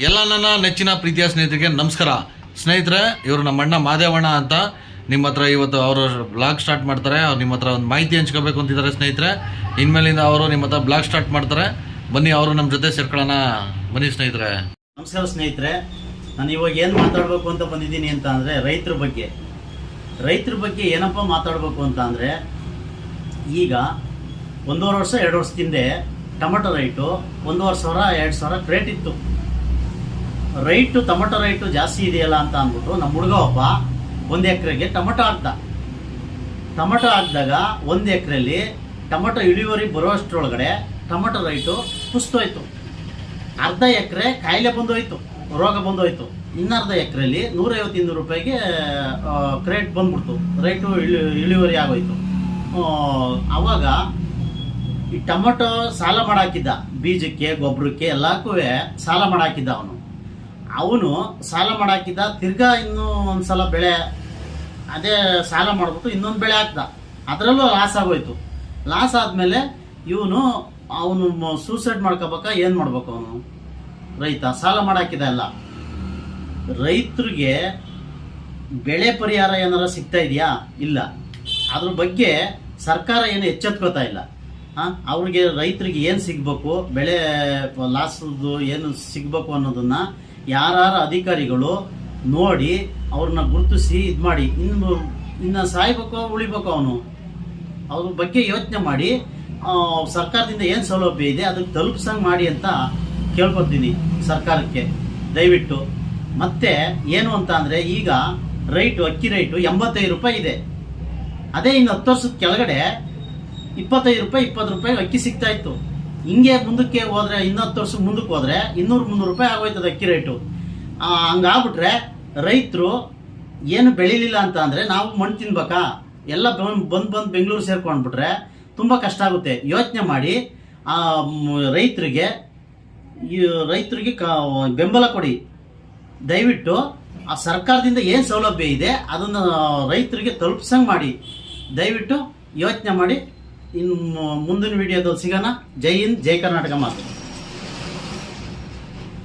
ಎಲ್ಲ ನನ್ನ ನೆಚ್ಚಿನ ಪ್ರೀತಿಯ ಸ್ನೇಹಿತರಿಗೆ ನಮಸ್ಕಾರ. ಸ್ನೇಹಿತರೆ, ಇವರು ನಮ್ಮ ಅಣ್ಣ ಮಾದೇವಣ್ಣ ಅಂತ ನಿಮ್ಮ ಹತ್ರ ಇವತ್ತು ಅವರು ಬ್ಲಾಗ್ ಸ್ಟಾರ್ಟ್ ಮಾಡ್ತಾರೆ. ಅವ್ರು ನಿಮ್ಮ ಹತ್ರ ಒಂದು ಮಾಹಿತಿ ಹಂಚ್ಕೋಬೇಕು ಅಂತಿದ್ದಾರೆ ಸ್ನೇಹಿತರೆ. ಇನ್ಮೇಲಿಂದ ಅವರು ನಿಮ್ಮ ಹತ್ರ ಬ್ಲಾಗ್ ಸ್ಟಾರ್ಟ್ ಮಾಡ್ತಾರೆ. ಬನ್ನಿ, ಅವರು ನಮ್ಮ ಜೊತೆ ಸೇರ್ಕೊಳ್ಳೋಣ. ಬನ್ನಿ ಸ್ನೇಹಿತರೆ. ನಮಸ್ಕಾರ ಸ್ನೇಹಿತರೆ, ನಾನು ಇವಾಗ ಏನು ಮಾತಾಡಬೇಕು ಅಂತ ಬಂದಿದ್ದೀನಿ ಅಂತ ಅಂದರೆ ರೈತರ ಬಗ್ಗೆ ಏನಪ್ಪ ಮಾತಾಡಬೇಕು ಅಂತ ಅಂದರೆ, ಈಗ 1.5 ವರ್ಷ 2 ವರ್ಷದಿಂದ ಟೊಮೆಟೊ ರೈಟು 1,500-2,000 ಕ್ರೇಟ್ ಇತ್ತು. ಟೊಮೆಟೊ ರೈಟು ಜಾಸ್ತಿ ಇದೆಯಲ್ಲ ಅಂತ ಅಂದ್ಬಿಟ್ಟು ನಮ್ಮ ಹುಡುಗ ಒಬ್ಬ 1 ಎಕರೆಗೆ ಟೊಮೆಟೊ ಹಾಕಿದಾಗ 1 ಎಕರೆಯಲ್ಲಿ ಟೊಮೆಟೊ ಇಳುವರಿ ಬರುವಷ್ಟರೊಳಗಡೆ ಟೊಮೆಟೊ ರೈಟು ಕುಸ್ತೋಯ್ತು. ಅರ್ಧ ಎಕರೆ ಕಾಯಿಲೆ ಬಂದೋಯ್ತು, ರೋಗ ಬಂದೋಯ್ತು. ಇನ್ನರ್ಧ ಎಕರೆಯಲ್ಲಿ 150-200 ರೂಪಾಯಿಗೆ ಕ್ರೇಟ್ ಬಂದ್ಬಿಡ್ತು, ರೈಟು ಇಳುವರಿ ಆಗೋಯ್ತು. ಆವಾಗ ಈ ಟೊಮೆಟೊ ಸಾಲ ಮಾಡಾಕಿದ್ದ, ಬೀಜಕ್ಕೆ ಗೊಬ್ಬರಕ್ಕೆ ಎಲ್ಲಕ್ಕೂ ಸಾಲ ಮಾಡಾಕಿದ್ದ. ಅವನು ಸಾಲ ಮಾಡಾಕಿದ್ದ, ತಿರ್ಗಾ ಇನ್ನೂ ಒಂದ್ಸಲ ಬೆಳೆ ಅದೇ ಸಾಲ ಮಾಡ್ಬಿಟ್ಟು ಇನ್ನೊಂದು ಬೆಳೆ ಹಾಕ್ದ. ಅದರಲ್ಲೂ ಲಾಸ್ ಆಗೋಯ್ತು. ಲಾಸ್ ಆದಮೇಲೆ ಅವನು ಸೂಸೈಡ್ ಮಾಡ್ಕೋಬೇಕಾ ಏನು ಮಾಡ್ಬೇಕು? ಅವನು ರೈತ ಸಾಲ ಮಾಡಾಕಿದ ಎಲ್ಲ. ರೈತರಿಗೆ ಬೆಳೆ ಪರಿಹಾರ ಏನಾರ ಸಿಗ್ತಾ ಇದೆಯಾ? ಇಲ್ಲ. ಅದ್ರ ಬಗ್ಗೆ ಸರ್ಕಾರ ಏನು ಎಚ್ಚೆತ್ಕೋತಾ ಇಲ್ಲ. ಅವ್ರಿಗೆ ರೈತರಿಗೆ ಏನು ಸಿಗ್ಬೇಕು, ಬೆಳೆ ಲಾಸದ್ದು ಏನು ಸಿಗ್ಬೇಕು ಅನ್ನೋದನ್ನ ಯಾರು ಅಧಿಕಾರಿಗಳು ನೋಡಿ ಅವ್ರನ್ನ ಗುರುತಿಸಿ ಇದು ಮಾಡಿ, ಇನ್ನು ಸಾಯ್ಬೇಕೋ ಉಳಿಬೇಕೋ ಅವ್ರ ಬಗ್ಗೆ ಯೋಚನೆ ಮಾಡಿ ಸರ್ಕಾರದಿಂದ ಏನು ಸೌಲಭ್ಯ ಇದೆ ಅದಕ್ಕೆ ತಲುಪಿಸಂಗೆ ಮಾಡಿ ಅಂತ ಕೇಳ್ಕೊತೀನಿ ಸರ್ಕಾರಕ್ಕೆ, ದಯವಿಟ್ಟು. ಮತ್ತೆ ಏನು ಅಂತ ಅಂದರೆ, ಈಗ ಅಕ್ಕಿ ರೈಟು 85 ರೂಪಾಯಿ ಇದೆ. ಅದೇ ಇನ್ನು 10 ವರ್ಷದ ಕೆಳಗಡೆ 25 ರೂಪಾಯಿ 20 ರೂಪಾಯಿ ಅಕ್ಕಿ ಸಿಗ್ತಾ ಇತ್ತು. ಹಿಂಗೆ ಮುಂದಕ್ಕೆ ಹೋದ್ರೆ, ಇನ್ನು 10 ವರ್ಷ ಮುಂದಕ್ಕೆ ಹೋದ್ರೆ 200-300 ರೂಪಾಯಿ ಆಗೋಯ್ತದೆ ಅಕ್ಕಿ ರೇಟು. ಹಂಗಾಗ್ಬಿಟ್ರೆ ರೈತರು ಏನು ಬೆಳಿಲಿಲ್ಲ ಅಂತ ಅಂದರೆ ನಾವು ಮಣ್ಣು ತಿನ್ಬೇಕಾ? ಎಲ್ಲ ಬಂದು ಬೆಂಗಳೂರು ಸೇರ್ಕೊಂಡ್ಬಿಟ್ರೆ ತುಂಬ ಕಷ್ಟ ಆಗುತ್ತೆ. ಯೋಚನೆ ಮಾಡಿ, ರೈತರಿಗೆ ಬೆಂಬಲ ಕೊಡಿ ದಯವಿಟ್ಟು. ಆ ಸರ್ಕಾರದಿಂದ ಏನು ಸೌಲಭ್ಯ ಇದೆ ಅದನ್ನು ರೈತರಿಗೆ ತಲುಪಿಸಂಗೆ ಮಾಡಿ ದಯವಿಟ್ಟು ಯೋಚನೆ ಮಾಡಿ. ಇನ್ನು ಮುಂದಿನ ವಿಡಿಯೋದಲ್ಲಿ ಸಿಗೋಣ. ಜೈ ಹಿಂದ್, ಜೈ ಕರ್ನಾಟಕ ಮಾತು.